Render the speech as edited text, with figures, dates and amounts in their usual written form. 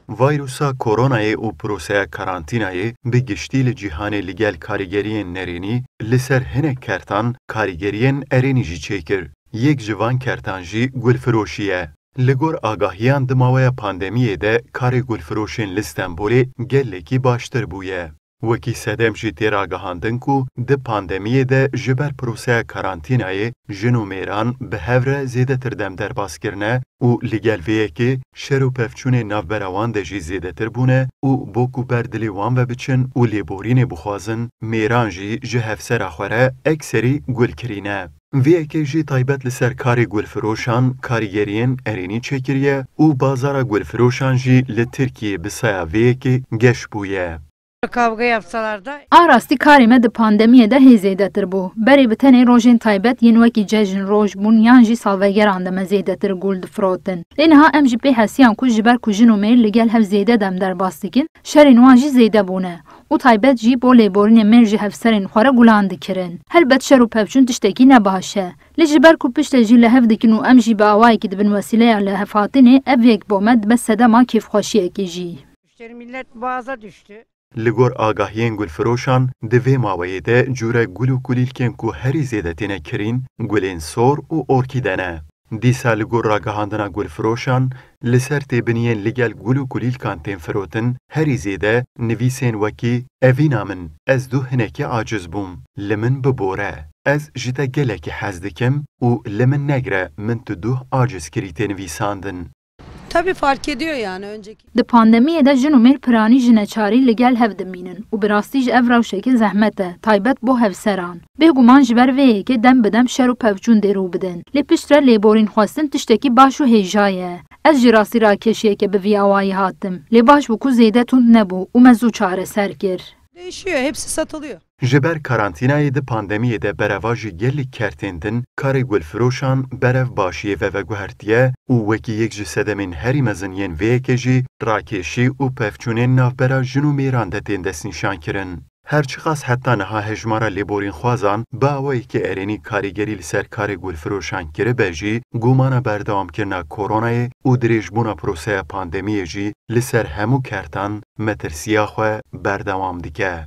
Vayrusa koronayê û proseya karantînayê bi giştî li cîhanê li gel karîgeriyên nerênî li ser hinek kertan karîgeriyên erênî jî çêkir. Yek ji van kertan jî gulfiroşî ye. Li gor agahiyan di maweya pandemiyê de karê gulfiroşên li Stenbolê gelekî baştir bûye. Wekî sedem jî tê ragihandin ku di pandemiyê de ji ber proseya karantînayê jin û mêran bi hev re zêdetir dem derbas û li gel vê yekê şer û pevçûnê navbera wan de jî zêdetir bûne û bo ku ber dilê wan ve biçin û lêborînê bixwazin, mêran jî ji hevsera xwe re ekserî gulkirîne. Vê yekê jî taybet li ser karê gulfiroşan karîgeriyên erênî çêkiriye û bazara gulfiroşan jî li Tirkiyeyê bi saya vê yekê geş bûye. Kavga yapsalar da Arastî karê me di pandemiyê de hê zêdetir bû. Berê bi tenê rojên taybet yên wekî cejin roj bûn yan jî salvegeran de me zêdetir gul difirotin. Lê niha em jî pê hesiyan ku ji ber ku jin û mêr li gel hev zêde dem derbas dikin, şerên wan jî zêde bûne. û taybet jî bo lêborînê mêr ji hevserên xwe re gulan dikirin. Helbet şer û pevçûn tiştekî ne baş e. Lê ji ber ku piştê jî li hev dikin û em jî bi awayekî dibin wesîleya li hevhatinê, ev yek bo me dibe sedema kêfxweşiyekê jî. müşteri millet boğaza düştü. Li gor agahiyên gulfiroşan di vê maweyê de cure gul û kulîlkên ku herî zêde têne kirîn, gulên sor û orkîde ne. Dîsa li gor ragihandina gulfiroşan, li ser têbiniyên li gel gul û kulîlkan tên firotin, herî zêde nivîsên wekî evîna min, ez du hinekî aciz bûm, li min bibore. Ez ji te gelekî hez dikim û li min negire min tu duh aciz kirî tê nivîsandin. Tabii fark ediyor yani önceki. Di pandemiyê de jin û mêr piranî ji neçarî li gel hev dimînin û bi rastî ji ev rewşekê zehmet e, taybet bo hevseran. Bêguman ji ber vê yekê dem bi dem şer û pevçûn dêrû bidin. Lê pişt re lêborîn xwestin tiştekî baş û hêja ye. Ez jî rastî rakeşiyeke bi vî awayî hatim. Lê baş bû ku zêde tund nebû û me zû çareser kir. Değişiyor, hepsi satılıyor. Ji ber karantînayê di pandemiyê de bereva jî gelek kertên din, karê gulfiroşan berev başiyê ve veguhertiye û wekî yek ji sedemên herî mezin yên vê yekê jî rakêşî û pevçûnên navbera jin û mêran de tên destnîşan kirin. Her çiqas heta niha hejmara lêborîn xwazan bi awayekî erênî karîgerî li ser karê gulfiroşan kiribe jî gumana berdewamkirina koronayê û dirêjbûna proseya pandemiyê jî li ser hemû kertan metirsiya xwe berdewam dike.